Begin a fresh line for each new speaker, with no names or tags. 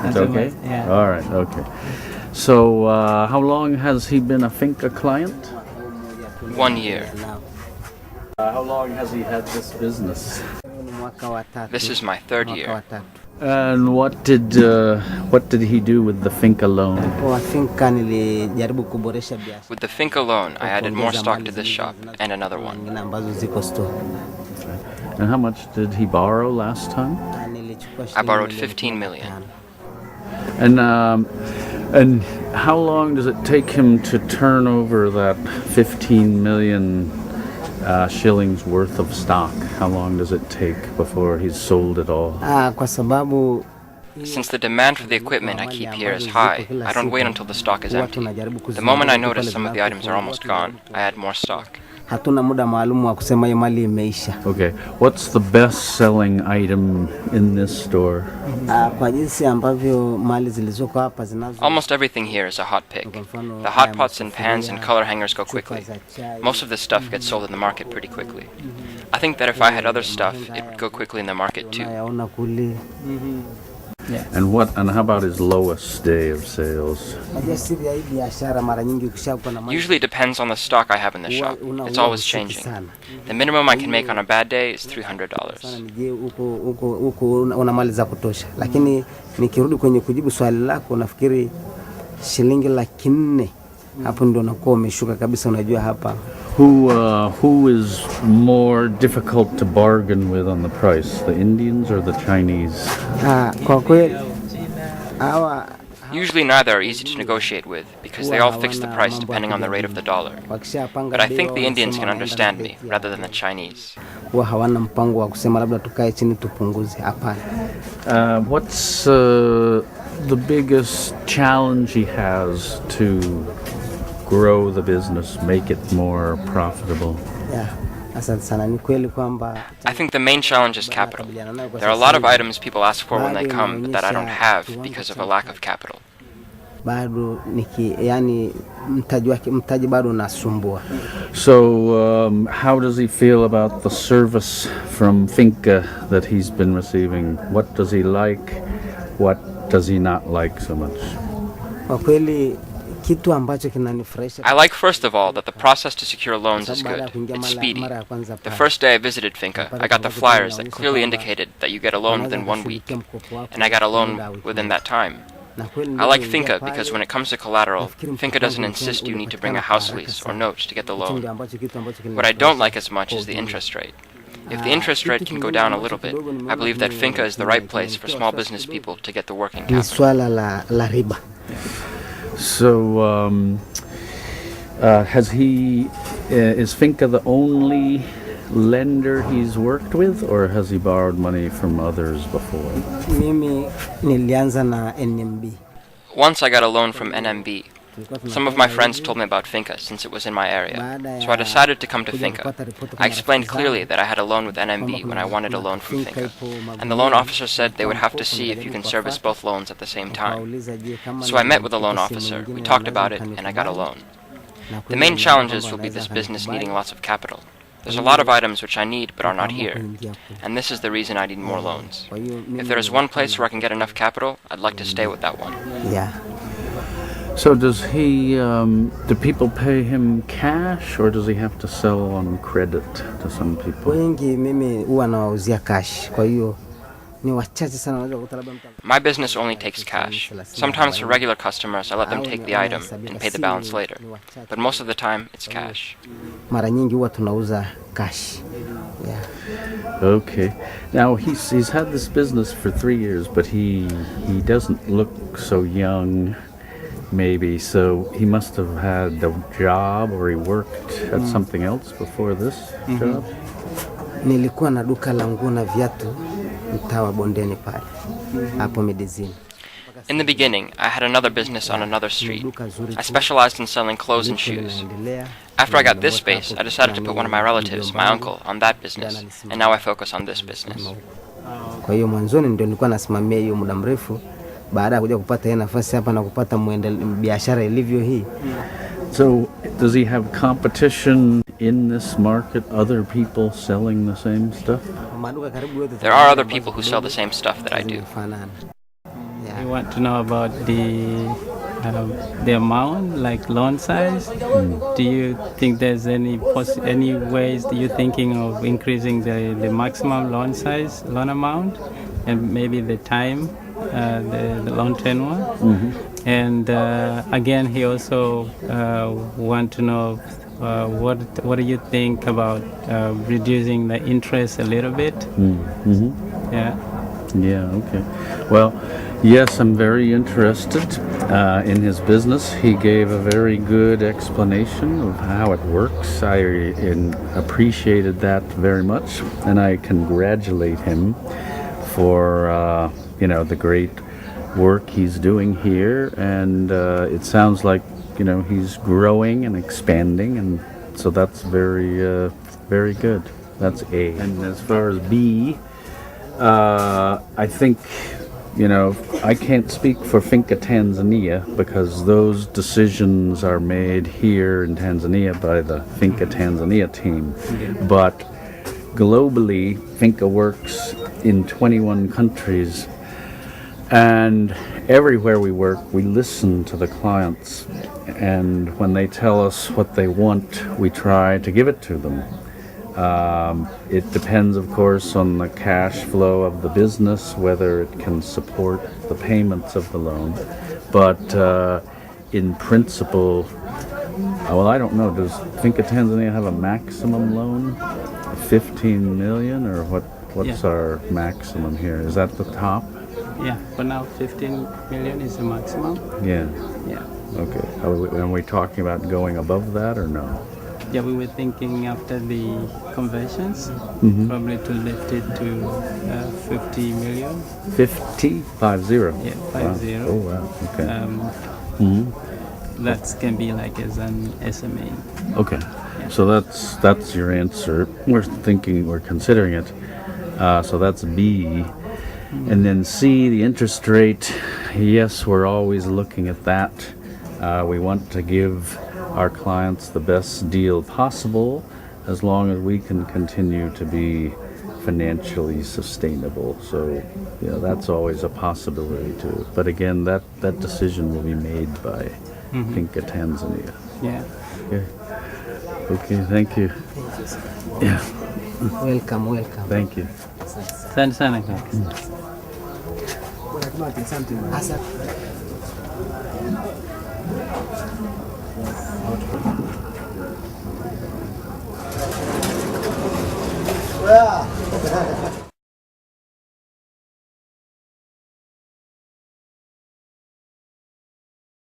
It's okay?
Yeah.
All right, okay. So, how long has he been a Finca client?
1 year.
How long has he had this business?
This is my 3rd year.
And what did he do with the Finca loan?
With the Finca loan, I added more stock to this shop and another one.
And how much did he borrow last time?
I borrowed 15 million.
And how long does it take him to turn over that 15 million shillings worth of stock? How long does it take before he's sold it all?
Since the demand for the equipment I keep here is high, I don't wait until the stock is empty. The moment I notice some of the items are almost gone, I add more stock.
Okay, what's the best-selling item in this store?
Almost everything here is a hot pick. The hot pots and pans and color hangers go quickly. Most of this stuff gets sold in the market pretty quickly. I think that if I had other stuff, it would go quickly in the market too.
Yeah. And how about his lowest day of sales?
Usually it depends on the stock I have in the shop. It's always changing. The minimum I can make on a bad day is $300.
Who is more difficult to bargain with on the price, the Indians or the Chinese?
Usually neither are easy to negotiate with because they all fix the price depending on the rate of the dollar. But I think the Indians can understand me rather than the Chinese.
What's the biggest challenge he has to grow the business, make it more profitable?
I think the main challenge is capital. There are a lot of items people ask for when they come that I don't have because of a lack of capital.
So, how does he feel about the service from Finca that he's been receiving? What does he like? What does he not like so much?
I like, first of all, that the process to secure loans is good. It's speedy. The first day I visited Finca, I got the flyers that clearly indicated that you get a loan within 1 week, and I got a loan within that time. I like Finca because when it comes to collateral, Finca doesn't insist you need to bring a house lease or note to get the loan. What I don't like as much is the interest rate. If the interest rate can go down a little bit, I believe that Finca is the right place for small business people to get the working capital.
So, is Finca the only lender he's worked with, or has he borrowed money from others before?
Once I got a loan from NMB. Some of my friends told me about Finca since it was in my area, so I decided to come to Finca. I explained clearly that I had a loan with NMB when I wanted a loan from Finca, and the loan officer said they would have to see if you can service both loans at the same time. So I met with the loan officer, we talked about it, and I got a loan. The main challenges will be this business needing lots of capital. There's a lot of items which I need but are not here, and this is the reason I need more loans. If there is one place where I can get enough capital, I'd like to stay with that one.
Yeah.
So does he, do people pay him cash, or does he have to sell on credit to some people?
My business only takes cash. Sometimes for regular customers, I let them take the item and pay the balance later. But most of the time, it's cash.
Okay. Now, he's had this business for 3 years, but he doesn't look so young. Maybe, so he must have had a job, or he worked at something else before this job?
Nilikuwa na duka la nguo na viatu mtaa wa Bondeni pale hapo Medizini.
In the beginning, I had another business on another street. I specialized in selling clothes and shoes. After I got this space, I decided to put one of my relatives, my uncle, on that business, and now I focus on this business.
Kwa hiyo mwanzoni ndio nilikuwa nasimamia hiyo muda mrefu. Baada kuja kupata hii nafasi hapa na kupata biashara ilivyo hii.
So, does he have competition in this market other people selling the same stuff?
There are other people who sell the same stuff that I do.
Yeah.
You want to know about the amount, like loan size? Do you think there's any ways that you're thinking of increasing the maximum loan size, loan amount, and maybe the time, the loan tenure? And again, he also want to know what do you think about reducing the interest a little bit? Yeah.
Yeah, okay. Well, yes, I'm very interested in his business. He gave a very good explanation of how it works. I appreciated that very much, and I congratulate him for the great work he's doing here. And it sounds like he's growing and expanding, and so that's very very good. That's A. And as far as B, I think, I can't speak for Finca Tanzania because those decisions are made here in Tanzania by the Finca Tanzania team. But globally, Finca works in 21 countries, and everywhere we work, we listen to the clients, and when they tell us what they want, we try to give it to them. It depends, of course, on the cash flow of the business, whether it can support the payments of the loan. But in principle, well, I don't know. Does Finca Tanzania have a maximum loan? 15 million, or what's our maximum here? Is that the top?
Yeah, for now 15 million is the maximum.
Yeah.
Yeah.
Okay. Are we talking about going above that or no?
Yeah, we were thinking after the conversions, probably to lift it to 50 million.
50? 50?
Yeah, 50.
Wow. Oh, wow. Okay.
That can be like as an SMA.
Okay. So that's your answer. We're considering it. So that's B. And then C, the interest rate. Yes, we're always looking at that. We want to give our clients the best deal possible as long as we can continue to be financially sustainable. So, that's always a possibility too. But again, that decision will be made by Finca Tanzania.
Yeah.
Okay, thank you. Yeah.
Welcome.
Thank you.
Asante sana kaka.
Asa.